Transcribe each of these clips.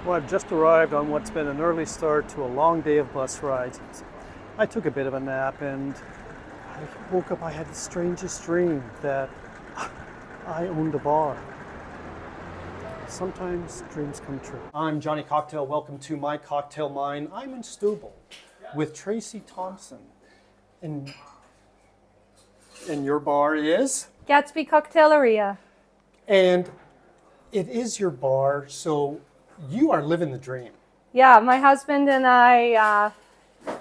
Well, I've just arrived on what's been an early start to a long day of bus rides. I took a bit of a nap and I woke up, I had the strangest dream that I owned a bar. Sometimes dreams come true. I'm Johnny Cocktail. Welcome to my cocktail mine. I'm in Setúbal with Tracy Thompson. And your bar is? Gatsby Cocktailaria. And it is your bar, so you are living the dream. Yeah, my husband and I,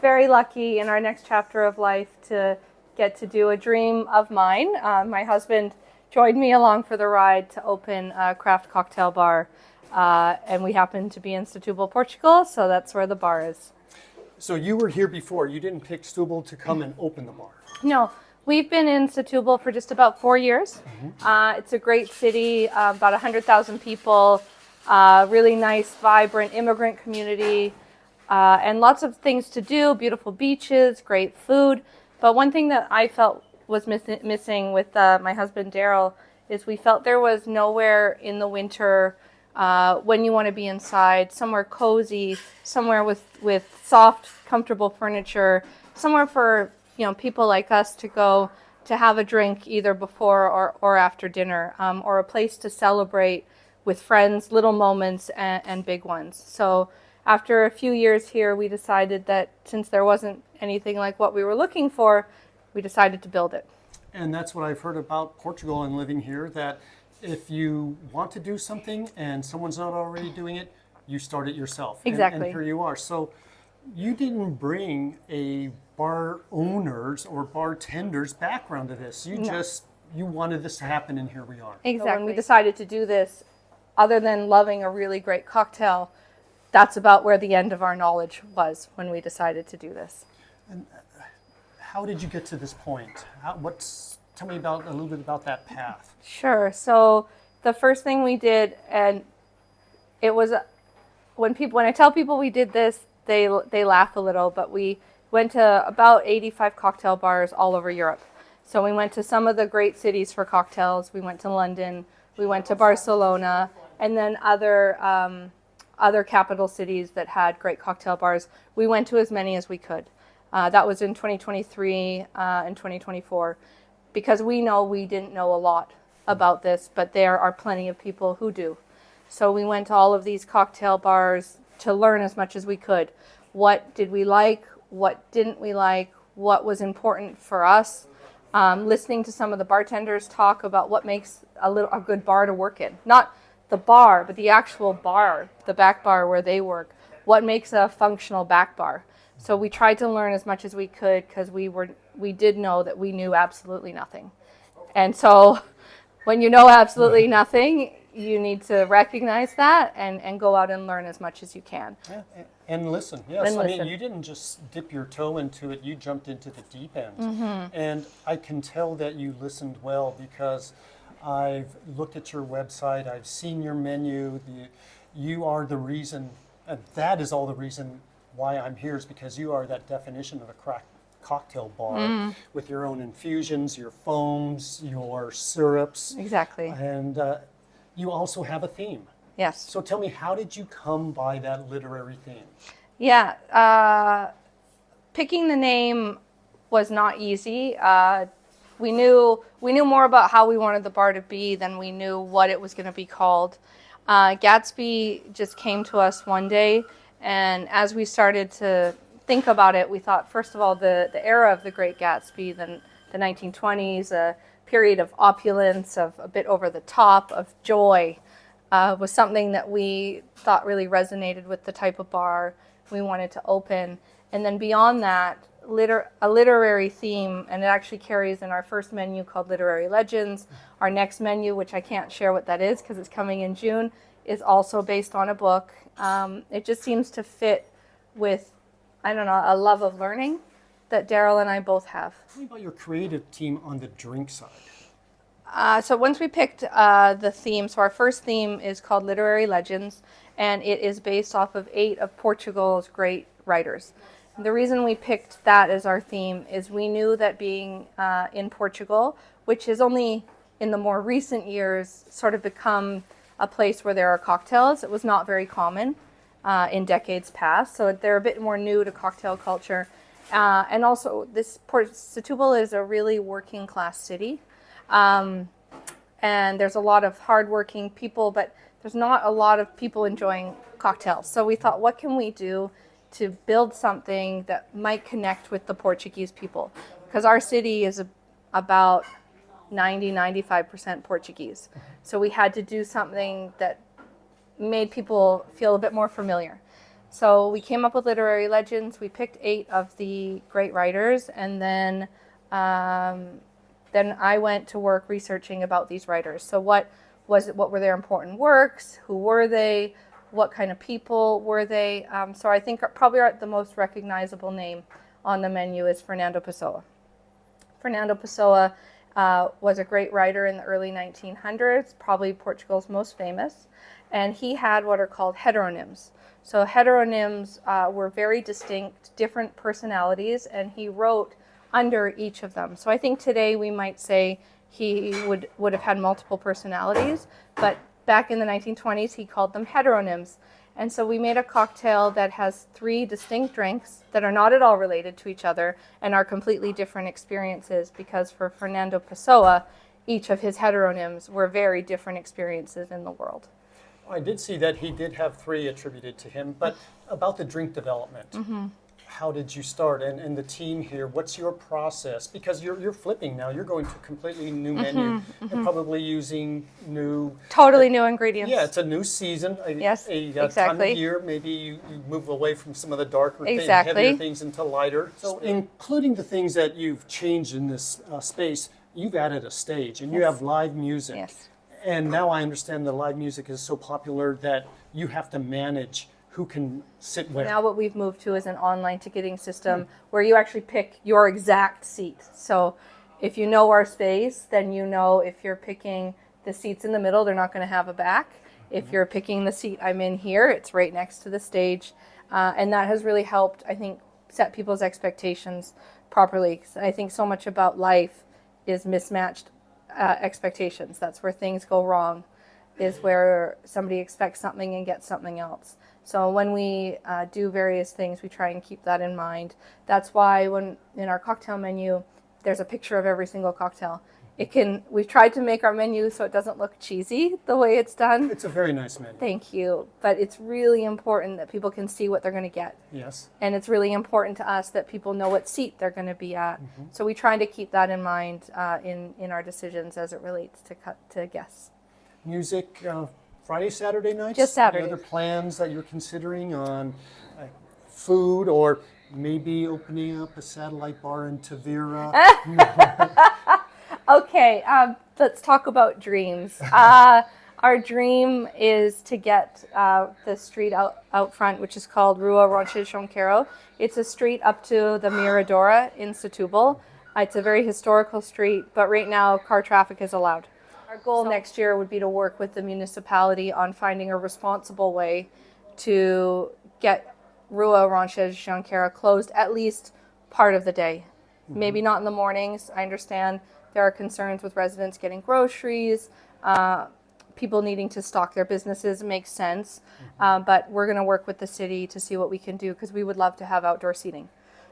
very lucky in our next chapter of life to get to do a dream of mine. My husband joined me along for the ride to open a craft cocktail bar, and we happen to be in Setúbal, Portugal, so that's where the bar is. So you were here before. You didn't pick Setúbal to come and open the bar. No, we've been in Setúbal for just about 4 years. It's a great city, about 100,000 people, really nice, vibrant immigrant community, and lots of things to do, beautiful beaches, great food. But one thing that I felt was missing with my husband Derrill is we felt there was nowhere in the winter when you want to be inside, somewhere cozy, somewhere with soft, comfortable furniture, somewhere for people like us to go to have a drink either before or after dinner, or a place to celebrate with friends, little moments and big ones. So after a few years here, we decided that since there wasn't anything like what we were looking for, we decided to build it. And that's what I've heard about Portugal and living here, that if you want to do something and someone's not already doing it, you start it yourself. Exactly. And here you are. So you didn't bring a bar owner's or bartender's background to this. You wanted this to happen, and here we are. Exactly. So when we decided to do this, other than loving a really great cocktail, that's about where the end of our knowledge was when we decided to do this. And how did you get to this point? Tell me a little bit about that path. Sure. So the first thing we did, and it was when I tell people we did this, they laugh a little, but we went to about 85 cocktail bars all over Europe. So we went to some of the great cities for cocktails. We went to London, we went to Barcelona, and then other capital cities that had great cocktail bars. We went to as many as we could. That was in 2023 and 2024, because we know we didn't know a lot about this, but there are plenty of people who do. So we went to all of these cocktail bars to learn as much as we could. What did we like? What didn't we like? What was important for us? Listening to some of the bartenders talk about what makes a good bar to work in. Not the bar, but the actual bar, the back bar where they work. What makes a functional back bar? So we tried to learn as much as we could, because we did know that we knew absolutely nothing. And so when you know absolutely nothing, you need to recognize that and go out and learn as much as you can. Yeah, and listen. Yes, and listen. I mean, you didn't just dip your toe into it, you jumped into the deep end. And I can tell that you listened well, because I've looked at your website, I've seen your menu. You are the reason, that is all the reason why I'm here, is because you are that definition of a craft cocktail bar with your own infusions, your foams, your syrups. Exactly. And you also have a theme. Yes. So tell me, how did you come by that literary theme? Yeah, picking the name was not easy. We knew more about how we wanted the bar to be than we knew what it was going to be called. Gatsby just came to us one day, and as we started to think about it, we thought, first of all, the era of the Great Gatsby, the 1920s, a period of opulence, of a bit over the top, of joy, was something that we thought really resonated with the type of bar we wanted to open. And then beyond that, a literary theme, and it actually carries in our first menu called Literary Legends. Our next menu, which I can't share what that is because it's coming in June, is also based on a book. It just seems to fit with, a love of learning that Derrill and I both have. Tell me about your creative team on the drink side. So once we picked the theme, so our first theme is called Literary Legends, and it is based off of 8 of Portugal's great writers. The reason we picked that as our theme is we knew that being in Portugal, which is only in the more recent years sort of become a place where there are cocktails, it was not very common in decades past. So they're a bit more new to cocktail culture. And also, Setúbal is a really working class city. And there's a lot of hardworking people, but there's not a lot of people enjoying cocktails. So we thought, what can we do to build something that might connect with the Portuguese people? Because our city is about 95% Portuguese. So we had to do something that made people feel a bit more familiar. So we came up with literary legends. We picked 8 of the great writers, and then I went to work researching about these writers. So what were their important works? Who were they? What kind of people were they? So I think probably the most recognizable name on the menu is Fernando Pessoa. Fernando Pessoa was a great writer in the early 1900s, probably Portugal's most famous, and he had what are called heteronyms. So heteronyms were very distinct, different personalities, and he wrote under each of them. So I think today we might say he would have had multiple personalities, but back in the 1920s he called them heteronyms. And so we made a cocktail that has 3 distinct drinks that are not at all related to each other and are completely different experiences, because for Fernando Pessoa, each of his heteronyms were very different experiences in the world. I did see that he did have 3 attributed to him, but about the drink development. Mm-hmm. How did you start? And the team here, what's your process? Because you're flipping now. You're going to a completely new menu and probably using Totally new ingredients. Yeah, it's a new season. Yes, a exactly. time of year, maybe you move away from some of the darker Exactly. heavier things into lighter. So including the things that you've changed in this space, you've added a stage and you have live music. Yes. And now I understand the live music is so popular that you have to manage who can sit where. Now what we've moved to is an online ticketing system where you actually pick your exact seat. So if you know our space, then you know if you're picking the seats in the middle, they're not going to have a back. If you're picking the seat I'm in here, it's right next to the stage. And that has really helped, I think, set people's expectations properly. 'Cause I think so much about life is mismatched expectations. That's where things go wrong, is where somebody expects something and gets something else. So when we do various things, we try and keep that in mind. That's why when in our cocktail menu, there's a picture of every single cocktail. We've tried to make our menu so it doesn't look cheesy the way it's done. It's a very nice menu. Thank you. But it's really important that people can see what they're going to get. Yes. And it's really important to us that people know what seat they're going to be at. Mm-hmm. So we try to keep that in mind in our decisions as it relates to guests. Music, Friday, Saturday nights? Just Saturday. Any other plans that you're considering on food, or maybe opening up a satellite bar in Tavira? Okay, let's talk about dreams. Our dream is to get the street out front, which is called Rua Ronches Jonqueiro. It's a street up to the Miradora in Setúbal. It's a very historical street, but right now car traffic is allowed. Our goal next year would be to work with the municipality on finding a responsible way to get Rua Ronches Jonqueiro closed at least part of the day. Mm-hmm. Maybe not in the mornings. I understand there are concerns with residents getting groceries, people needing to stock their businesses. It makes sense. Mm-hmm. But we're going to work with the city to see what we can do, because we would love to have outdoor seating.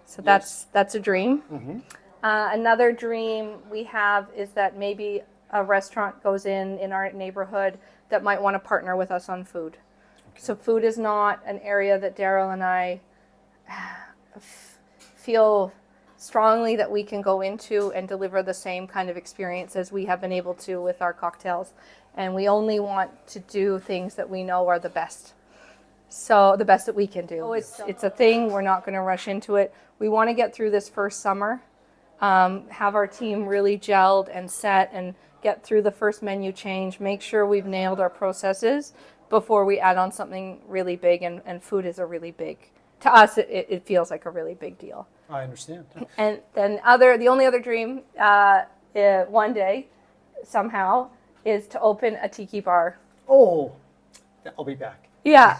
So yes. That's a dream. Mm-hmm. Another dream we have is that maybe a restaurant goes in our neighborhood that might want to partner with us on food. Okay. So food is not an area that Derrill and I feel strongly that we can go into and deliver the same kind of experience as we have been able to with our cocktails. And we only want to do things that we know are the best. So the best that we can do. It's a thing. We're not going to rush into it. We want to get through this first summer, have our team really gelled and set, and get through the first menu change, make sure we've nailed our processes before we add on something really big. And food is a really big, to us, it feels like a really big deal. I understand. And then the only other dream one day, somehow, is to open a tiki bar. Oh, I'll be back. Yeah,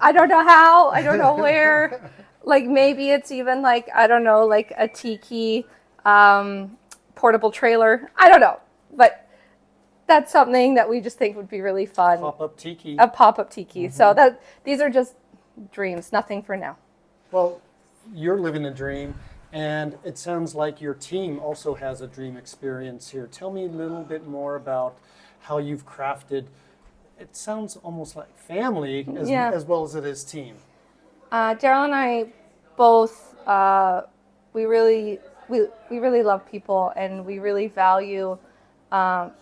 I don't know how, I don't know where. Like maybe it's even like, I don't know, like a tiki portable trailer. I don't know. But that's something that we just think would be really fun. Pop-up tiki. A pop-up tiki. Mm-hmm. So these are just dreams. Nothing for now. Well, you're living a dream, and it sounds like your team also has a dream experience here. Tell me a little bit more about how you've crafted. It sounds almost like family as well as it is team. Derrill and I both we really love people, and we really value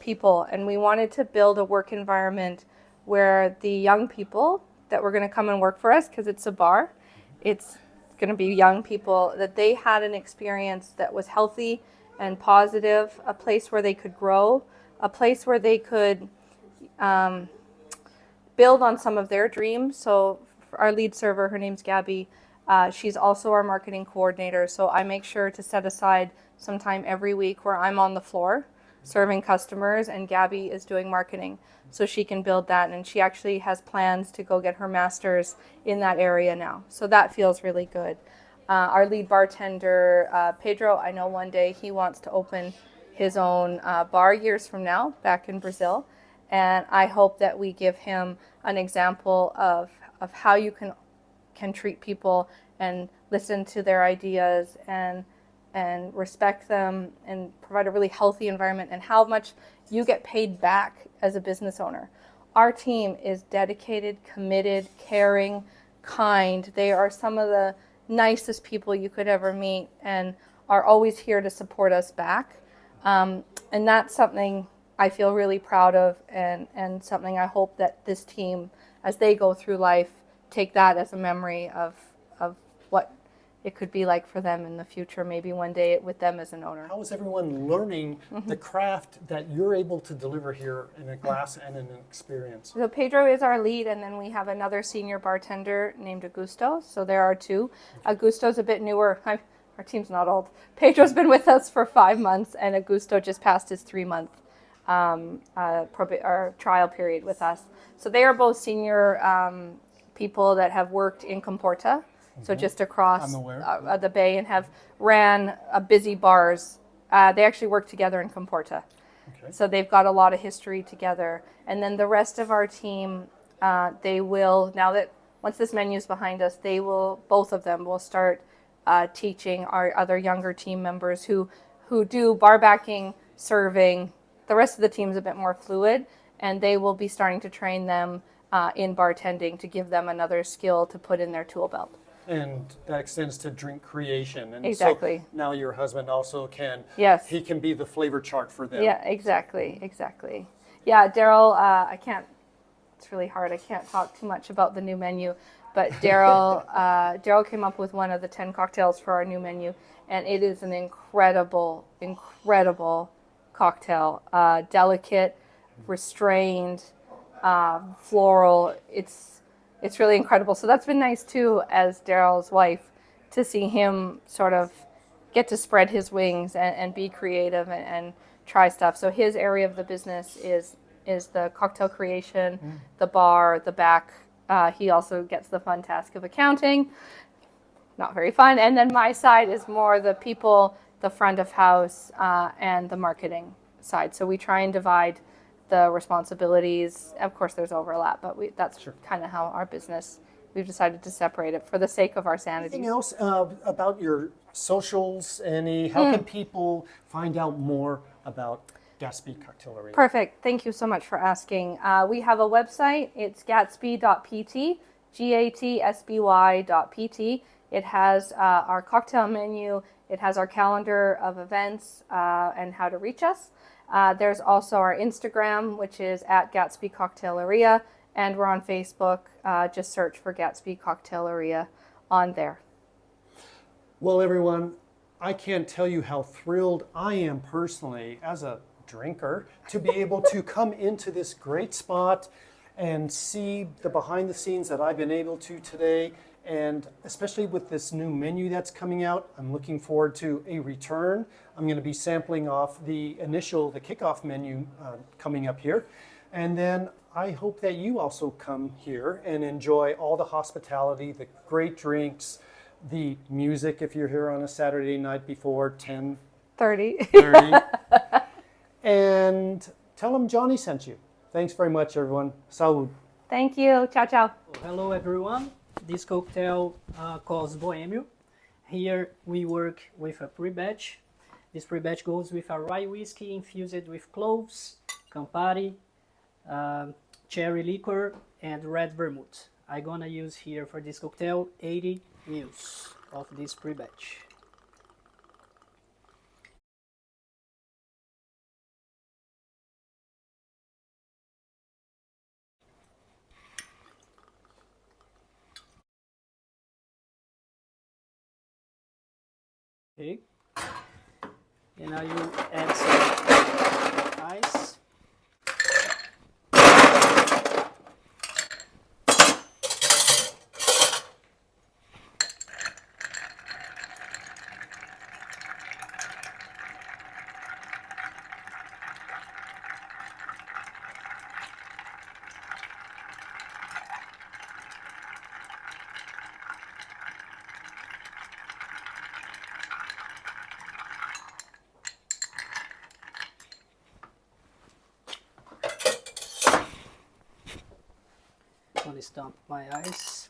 people, and we wanted to build a work environment where the young people that were going to come and work for us, because it's a bar, it's going to be young people, that they had an experience that was healthy and positive, a place where they could grow, a place where they could build on some of their dreams. So for our lead server, her name's Gabby. She's also our marketing coordinator. So I make sure to set aside some time every week where I'm on the floor serving customers, and Gabby is doing marketing, so she can build that. And she actually has plans to go get her master's in that area now. So that feels really good. Our lead bartender, Pedro, I know one day he wants to open his own bar years from now back in Brazil. And I hope that we give him an example of how you can treat people and listen to their ideas and respect them and provide a really healthy environment, and how much you get paid back as a business owner. Our team is dedicated, committed, caring, kind. They are some of the nicest people you could ever meet, and are always here to support us back. And that's something I feel really proud of, and something I hope that this team, as they go through life, take that as a memory of what it could be like for them in the future, maybe one day with them as an owner. How is everyone learning the craft that you're able to deliver here in a glass and in an experience? So Pedro is our lead, and then we have another senior bartender named Augusto. So there are two. Augusto's a bit newer. Our team's not old. Pedro's been with us for 5 months, and Augusto just passed his 3-month trial period with us. So they are both senior people that have worked in Comporta, so just across the bay, and have ran busy bars. They actually work together in Comporta. Okay. So they've got a lot of history together. And then the rest of our team, they will, now that once this menu is behind us, both of them will start teaching our other younger team members who do bar backing, serving. The rest of the team is a bit more fluid, and they will be starting to train them in bartending to give them another skill to put in their tool belt. And that extends to drink creation. And exactly. So now your husband also can, yes, he can be the flavor chart for them. Yeah, exactly. Yeah, Derrill, it's really hard. I can't talk too much about the new menu, but Derrill came up with one of the 10 cocktails for our new menu, and it is an incredible cocktail. Delicate, restrained, floral. It's really incredible. So that's been nice too, as Derrill's wife, to see him sort of get to spread his wings and be creative and try stuff. So his area of the business is the cocktail creation, the bar, the back. He also gets the fun task of accounting. Not very fun. And then my side is more the people, the front of house, and the marketing side. So we try and divide the responsibilities. Of course, there's overlap, but that's kind of how our business, we've decided to separate it for the sake of our sanity. Anything else about your socials? How can people find out more about Gatsby Cocktailaria? Perfect. Thank you so much for asking. We have a website. It's gatsby.pt, gatsby.pt. It has our cocktail menu. It has our calendar of events and how to reach us. There's also our Instagram, which is at Gatsby Cocktailaria, and we're on Facebook. Just search for Gatsby Cocktailaria on there. Well, everyone, I can't tell you how thrilled I am personally as a drinker to be able to come into this great spot and see the behind the scenes that I've been able to today. And especially with this new menu that's coming out, I'm looking forward to a return. I'm going to be sampling off the kickoff menu coming up here. And then I hope that you also come here and enjoy all the hospitality, the great drinks, the music if you're here on a Saturday night before 10:30. And tell them Johnny sent you. Thanks very much, everyone. Salud. Thank you. Ciao, ciao. Hello, everyone. this cocktail called Bohemio. Here we work with a pre-batch. This pre-batch goes with a rye whiskey infused with cloves, Campari, cherry liquor, and red vermouth. I'm gonna use here for this cocktail 80 ml of this pre-batch. Okay, and now you add some ice. I'm gonna stomp my ice.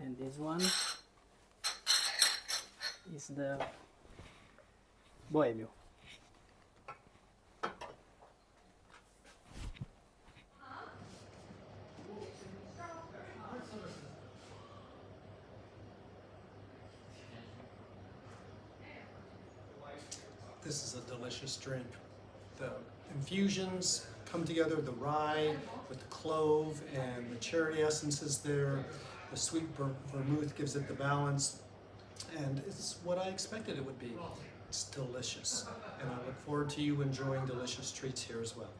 And this one is the Bohemio. This is a delicious drink. The infusions come together, the rye with the clove and the cherry essences there. The sweet vermouth gives it the balance, and it's what I expected it would be. It's delicious, and I look forward to you enjoying delicious treats here as well.